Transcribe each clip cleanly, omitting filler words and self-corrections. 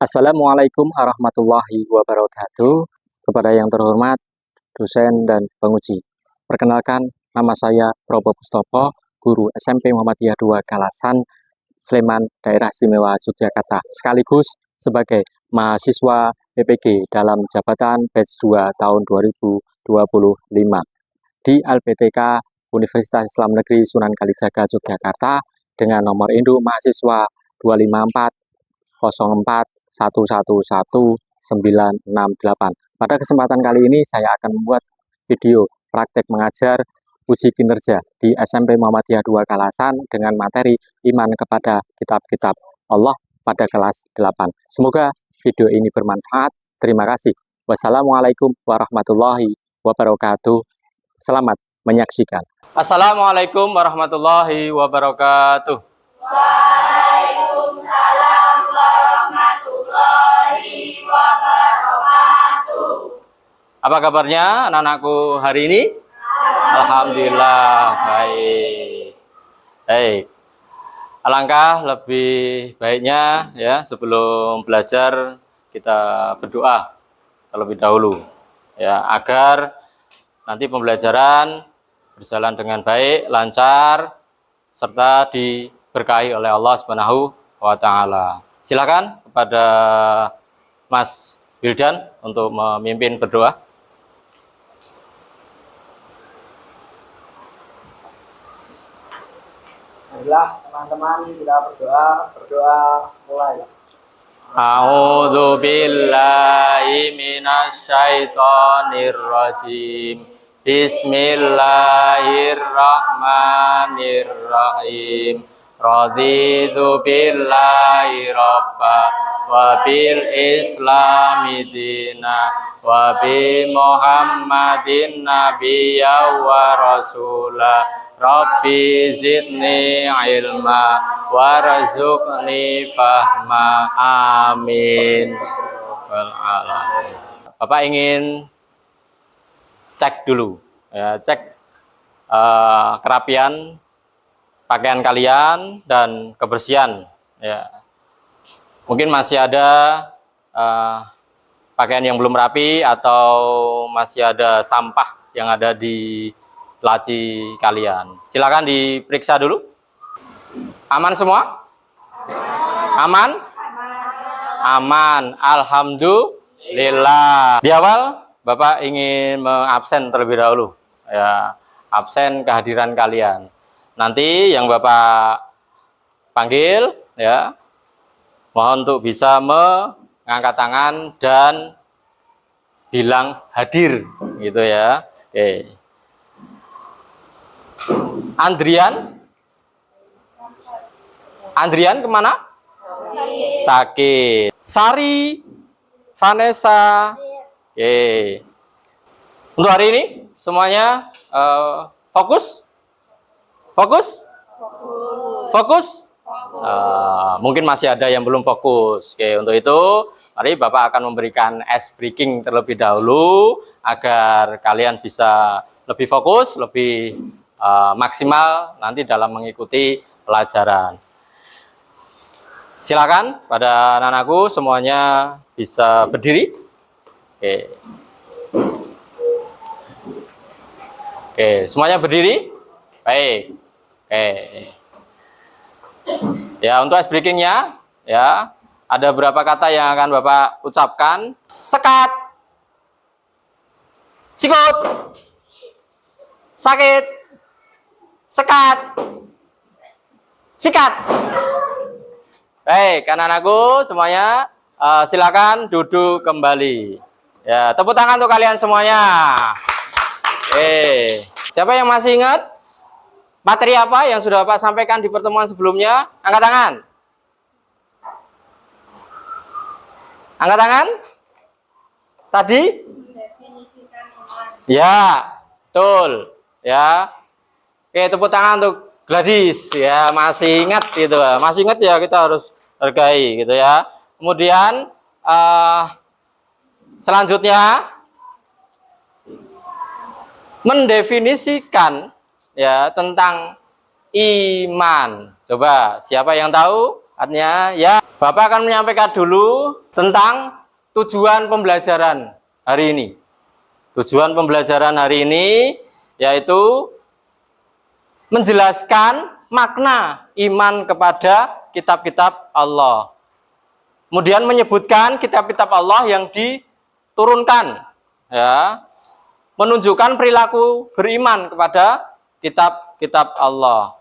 Assalamualaikum warahmatullahi wabarakatuh. Kepada yang terhormat dosen dan penguji, perkenalkan, nama saya Probo Pustopo, guru SMP Muhammadiyah 2 Kalasan, Sleman, Daerah Istimewa Yogyakarta, sekaligus sebagai mahasiswa PPG dalam jabatan batch 2 tahun 2025 di LPTK Universitas Islam Negeri Sunan Kalijaga Yogyakarta dengan nomor induk mahasiswa 25404111968. Pada kesempatan kali ini saya akan membuat video praktek mengajar uji kinerja di SMP Muhammadiyah 2 Kalasan dengan materi iman kepada kitab-kitab Allah pada kelas 8. Semoga video ini bermanfaat. Terima kasih. Wassalamualaikum warahmatullahi wabarakatuh. Selamat menyaksikan. Assalamualaikum warahmatullahi wabarakatuh. Waalaikumsalam warahmatullahi wabarakatuh. Apa kabarnya anak-anakku hari ini? Alhamdulillah baik. Baik. Alangkah lebih baiknya ya sebelum belajar kita berdoa terlebih dahulu ya agar nanti pembelajaran berjalan dengan baik, lancar, serta diberkahi oleh Allah Subhanahu wa Ta'ala. Silakan kepada Mas Wildan untuk memimpin berdoa. Baiklah teman-teman, kita berdoa mulai. A'udzu billahi minasyaitonir rajim. Bismillahirrahmanirrahim. Raditu billahi rabba wa bil islami dina wa bi Muhammadin nabiyya wa rasula. Rabbi zidni ilma warzuqni fahma. Amin. Bapak ingin cek dulu ya, cek kerapian pakaian kalian dan kebersihan ya. Mungkin masih ada pakaian yang belum rapi atau masih ada sampah yang ada di laci kalian. Silakan diperiksa dulu. Aman semua? Aman? Aman. Alhamdulillah. Di awal Bapak ingin mengabsen terlebih dahulu, ya, absen kehadiran kalian. Nanti yang Bapak panggil, ya, mohon untuk bisa mengangkat tangan dan bilang hadir, gitu ya. Oke. Andrian kemana? Sakit. Sari, Vanessa. Oke. Untuk hari ini semuanya fokus? Mungkin masih ada yang belum fokus. Oke, untuk itu mari Bapak akan memberikan ice breaking terlebih dahulu agar kalian bisa lebih fokus, lebih maksimal nanti dalam mengikuti pelajaran. Silakan pada anak-anakku semuanya bisa berdiri. Oke, semuanya berdiri. Baik. Ya, untuk ice breaking-nya ya, ada beberapa kata yang akan Bapak ucapkan. Sekat. Sikut. Sakit. Sekat. Sikat. Baik, anak-anakku semuanya silakan duduk kembali. Ya, tepuk tangan untuk kalian semuanya. Siapa yang masih ingat materi apa yang sudah Bapak sampaikan di pertemuan sebelumnya? Angkat tangan. Angkat tangan. Tadi? Ya, betul. Ya. Oke, tepuk tangan untuk Gladys. Ya, masih ingat gitu. Masih ingat ya, kita harus hargai gitu ya. Kemudian selanjutnya mendefinisikan ya tentang iman. Coba siapa yang tahu Artinya ya, Bapak akan menyampaikan dulu tentang tujuan pembelajaran hari ini. Tujuan pembelajaran hari ini yaitu menjelaskan makna iman kepada kitab-kitab Allah. Kemudian menyebutkan kitab-kitab Allah yang diturunkan, ya, menunjukkan perilaku beriman kepada kitab-kitab Allah.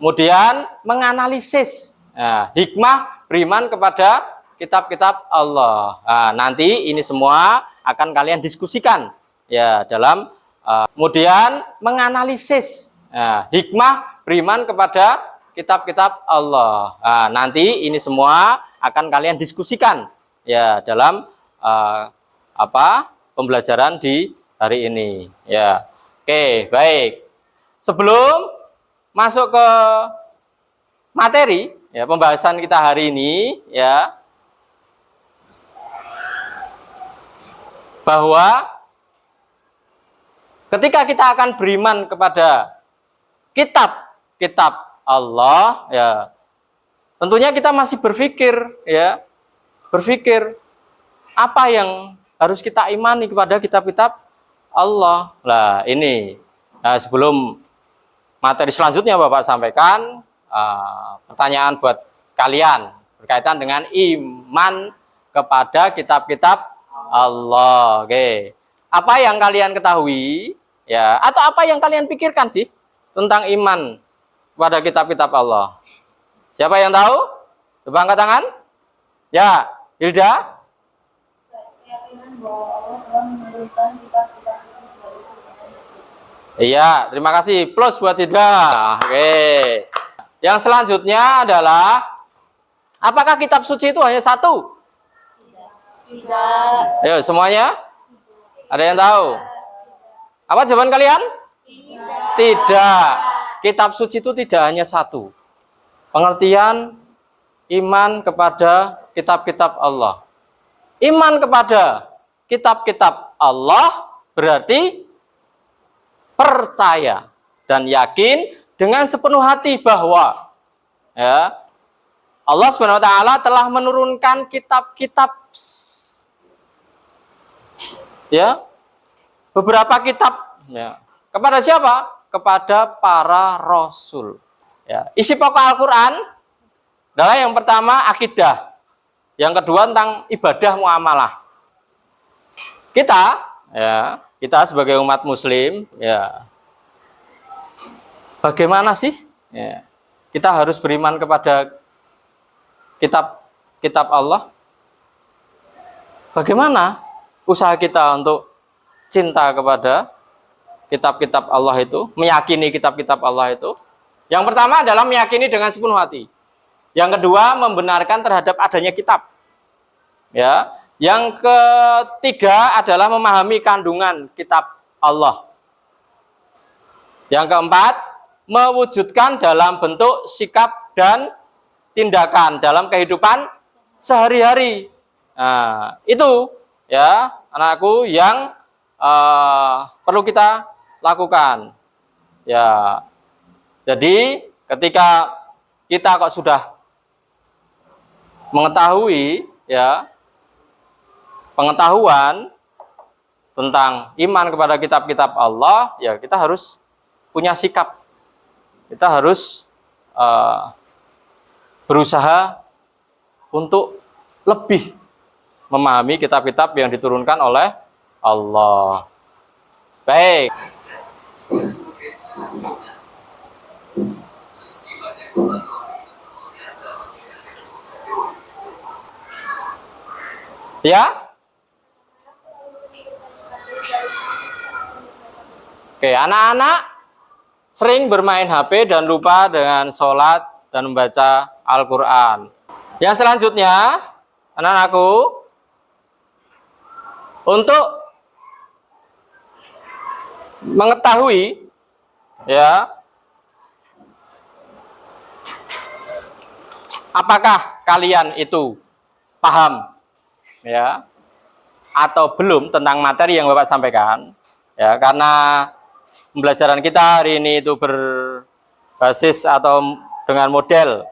Kemudian menganalisis hikmah beriman kepada kitab-kitab Allah. Nanti ini semua akan kalian diskusikan ya dalam kemudian menganalisis hikmah beriman kepada kitab-kitab Allah. Nanti ini semua akan kalian diskusikan ya dalam pembelajaran di hari ini ya. Oke, baik. Sebelum masuk ke materi ya pembahasan kita hari ini ya, bahwa ketika kita akan beriman kepada kitab-kitab Allah ya, tentunya kita masih berpikir apa yang harus kita imani kepada kitab-kitab Allah. Nah, ini sebelum materi selanjutnya Bapak sampaikan pertanyaan buat kalian berkaitan dengan iman kepada kitab-kitab Allah. Oke. Apa yang kalian ketahui ya, atau apa yang kalian pikirkan sih tentang iman kepada kitab-kitab Allah? Siapa yang tahu? Coba angkat tangan. Ya, Hilda. Iya, terima kasih. Plus buat Hilda. Oke. Yang selanjutnya adalah, apakah kitab suci itu hanya satu? Tidak. Ayo semuanya. Ada yang tahu? Apa jawaban kalian? Tidak. Kitab suci itu tidak hanya satu. Pengertian iman kepada kitab-kitab Allah. Iman kepada kitab-kitab Allah berarti percaya dan yakin dengan sepenuh hati bahwa ya, Allah Subhanahu wa taala telah menurunkan kitab-kitab ya, beberapa kitab ya, kepada siapa? Kepada para rasul. Ya, isi pokok Al-Qur'an adalah yang pertama akidah, yang kedua tentang ibadah muamalah. Kita sebagai umat muslim ya, bagaimana sih ya, kita harus beriman kepada kitab Allah? Bagaimana usaha kita untuk cinta kepada kitab-kitab Allah itu, meyakini kitab-kitab Allah itu? Yang pertama adalah meyakini dengan sepenuh hati. Yang kedua, membenarkan terhadap adanya kitab. Ya. Yang ketiga adalah memahami kandungan kitab Allah. Yang keempat, mewujudkan dalam bentuk sikap dan tindakan dalam kehidupan sehari-hari. Nah, itu ya anakku yang perlu kita lakukan. Ya, jadi ketika kita kok sudah mengetahui ya pengetahuan tentang iman kepada kitab-kitab Allah, ya kita harus punya sikap. Kita harus berusaha untuk lebih memahami kitab-kitab yang diturunkan oleh Allah. Baik. Ya? Oke, anak-anak sering bermain HP dan lupa dengan sholat dan membaca Al-Quran. Yang selanjutnya, anak-anakku, untuk mengetahui ya apakah kalian itu paham ya atau belum tentang materi yang Bapak sampaikan ya, karena pembelajaran kita hari ini itu berbasis atau dengan model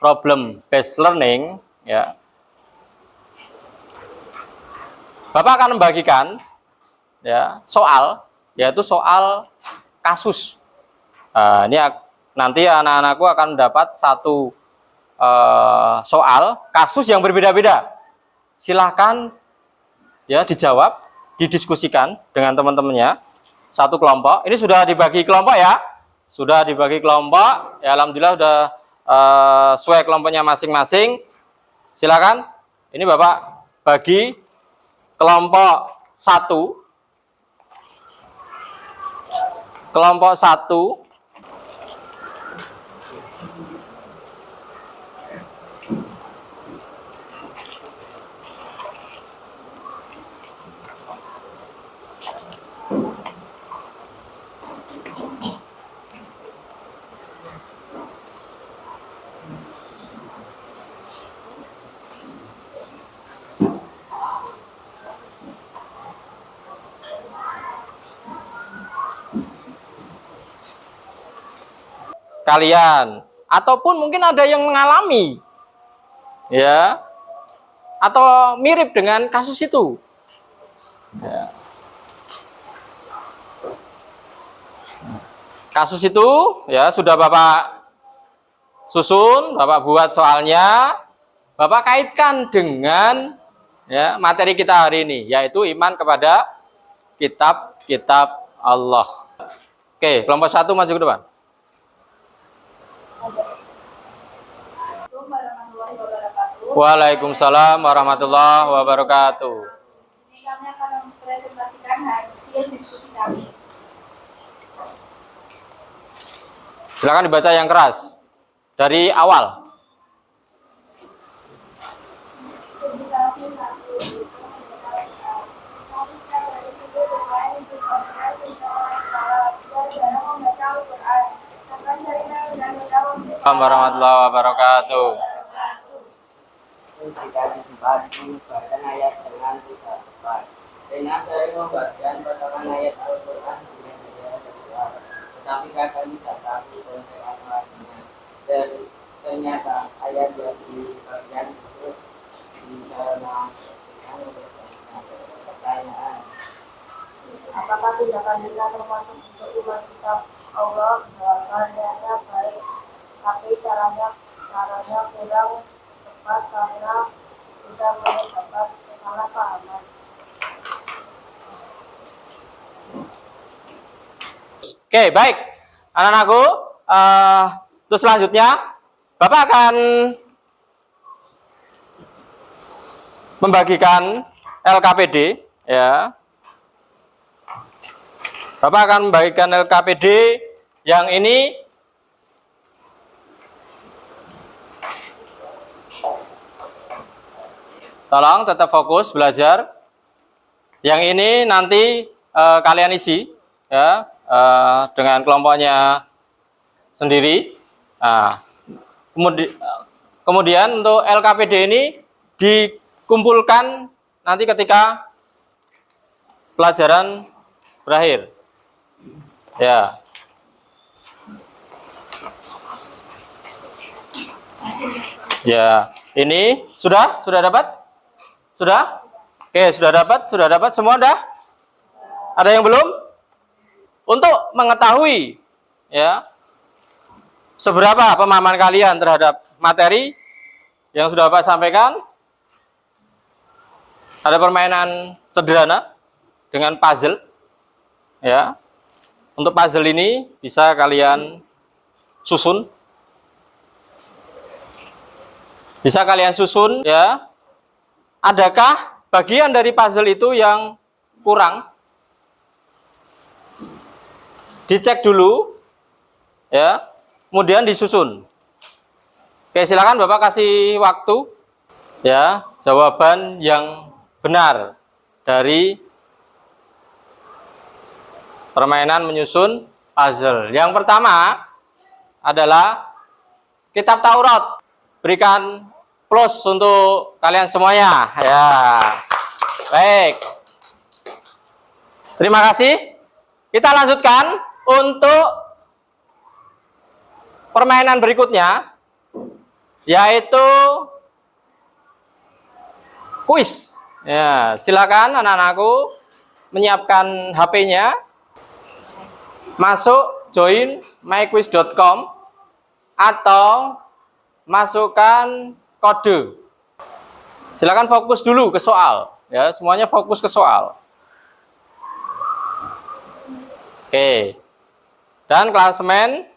problem based learning, ya, Bapak akan membagikan ya soal, yaitu soal kasus. Nah, ini nanti anak-anakku akan mendapat satu soal kasus yang berbeda-beda. Silahkan ya dijawab, didiskusikan dengan teman-temannya satu kelompok. Ini sudah dibagi kelompok ya, sudah dibagi kelompok. Ya, alhamdulillah sudah sesuai kelompoknya masing-masing. Silakan. Ini Bapak bagi kelompok satu, kelompok satu. Kalian ataupun mungkin ada yang mengalami ya atau mirip dengan kasus itu ya. Kasus itu ya sudah Bapak susun, Bapak buat soalnya, Bapak kaitkan dengan ya materi kita hari ini, yaitu iman kepada kitab-kitab Allah. Oke, kelompok satu maju ke depan. Waalaikumsalam warahmatullahi wabarakatuh. Di sini kami akan mempresentasikan hasil diskusi kami. Silakan dibaca yang keras dari awal. Assalamualaikum warahmatullahi wabarakatuh. Jika dibantu bahkan ayat dengan tidak tepat. Dengan sering membagikan potongan ayat Al-Quran dengan ayat kedua, tetapi kadang tidak tahu konteks artinya. Dan ternyata ayat yang dibagikan itu dalam pertanyaan. Apakah tindakan kita termasuk untuk iman kitab Allah? Jawabannya baik, tapi caranya kurang tepat karena bisa menyebabkan kesalahpahaman. Oke, baik. Anak-anakku, terus selanjutnya Bapak akan membagikan LKPD ya. Bapak akan membagikan LKPD yang ini tolong tetap fokus belajar. Yang ini nanti kalian isi ya dengan kelompoknya sendiri. Nah, kemudian untuk LKPD ini dikumpulkan nanti ketika pelajaran berakhir. Ya. Ya, ini sudah dapat? Sudah? Oke, sudah dapat semua dah? Ada yang belum? Untuk mengetahui ya seberapa pemahaman kalian terhadap materi yang sudah Bapak sampaikan, ada permainan sederhana dengan puzzle ya. Untuk puzzle ini bisa kalian susun. Bisa kalian susun ya. Adakah bagian dari puzzle itu yang kurang? Dicek dulu ya, kemudian disusun. Oke, silakan Bapak kasih waktu ya, jawaban yang benar dari permainan menyusun puzzle. Yang pertama adalah kitab Taurat. Berikan plus untuk kalian semuanya ya. Baik. Terima kasih. Kita lanjutkan untuk permainan berikutnya. yaitu kuis. Ya, silakan anak-anakku menyiapkan HP-nya, masuk join myquiz.com atau masukkan kode. Silakan fokus dulu ke soal, ya, semuanya fokus ke soal. Oke. Dan klasemen.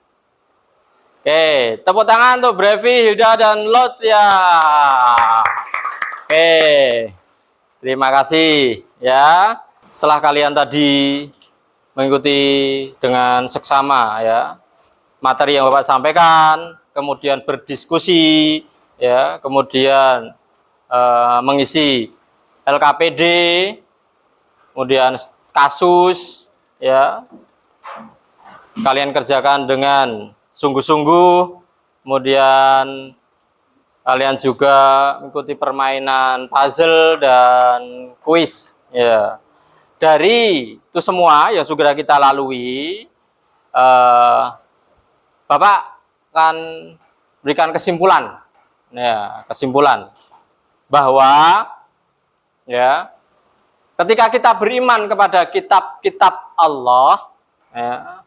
Oke, tepuk tangan untuk Brevi, Hilda, dan Lot ya. Oke, terima kasih ya. Setelah kalian tadi mengikuti dengan seksama ya materi yang Bapak sampaikan, kemudian berdiskusi ya, kemudian mengisi LKPD, kemudian kasus ya. Kalian kerjakan dengan sungguh-sungguh, kemudian kalian juga mengikuti permainan puzzle dan kuis ya. Dari itu semua yang sudah kita lalui, Bapak akan berikan kesimpulan ya, kesimpulan bahwa ya ketika kita beriman kepada kitab-kitab Allah ya,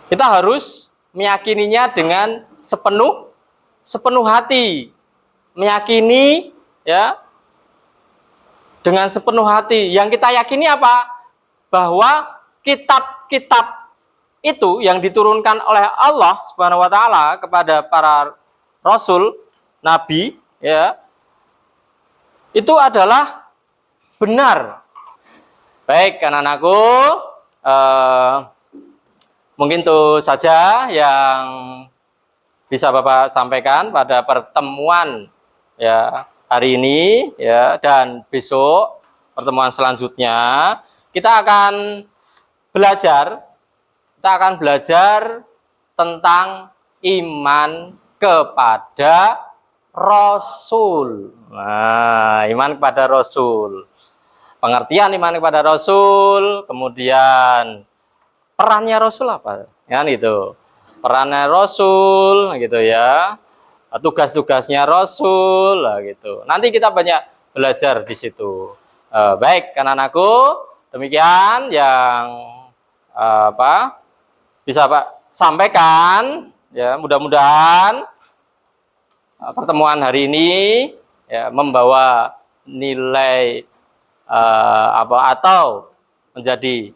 kita harus meyakininya dengan sepenuh hati, meyakini ya dengan sepenuh hati. Yang kita yakini apa? Bahwa kitab-kitab itu yang diturunkan oleh Allah Subhanahu wa taala kepada para rasul, nabi ya, itu adalah benar. Baik, anak-anakku, mungkin itu saja yang bisa Bapak sampaikan pada pertemuan ya hari ini ya, dan besok pertemuan selanjutnya kita akan belajar tentang iman kepada Rasul. Nah, iman kepada Rasul. Pengertian iman kepada Rasul, kemudian perannya Rasul apa? Kan itu. Perannya Rasul gitu ya. Tugas-tugasnya Rasul gitu. Nanti kita banyak belajar di situ. Baik, anak-anakku, demikian yang bisa Pak sampaikan ya. Mudah-mudahan pertemuan hari ini ya membawa nilai atau menjadi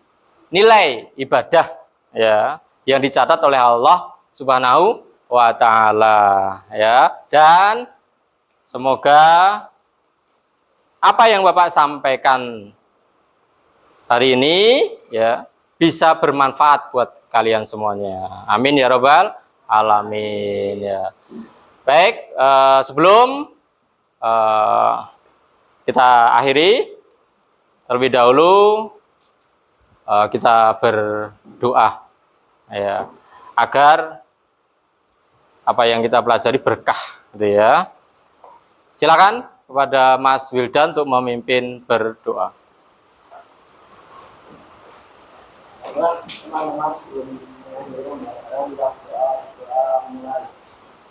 nilai ibadah ya yang dicatat oleh Allah Subhanahu wa taala ya, dan semoga apa yang Bapak sampaikan hari ini ya bisa bermanfaat buat kalian semuanya. Amin ya robbal alamin ya. Baik, sebelum kita akhiri terlebih dahulu, kita berdoa ya agar apa yang kita pelajari berkah gitu ya. Silakan kepada Mas Wildan untuk memimpin berdoa.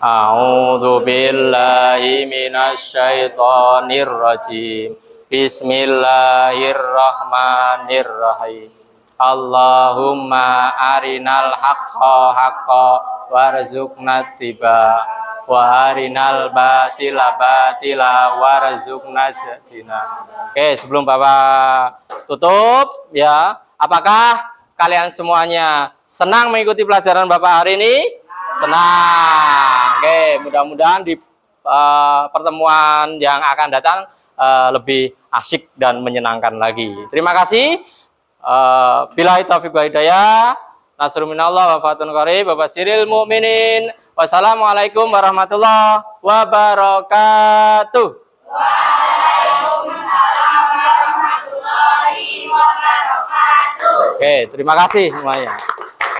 A'udzu billahi minasyaitonir rajim. Bismillahirrahmanirrahim. Allahumma arinal haqqa haqqa warzuqna tiba wa arinal batila batila warzuqna jadina. Oke, sebelum Bapak tutup ya, apakah kalian semuanya senang mengikuti pelajaran Bapak hari ini? Senang. Oke, mudah-mudahan di pertemuan yang akan datang lebih asik dan menyenangkan lagi. Terima kasih. Billahi taufiq wa hidayah. Nasrul minallah wa fathun qarib. Bapak Siril Mukminin. Wassalamualaikum warahmatullahi wabarakatuh. Waalaikumsalam warahmatullahi wabarakatuh. Oke, terima kasih semuanya.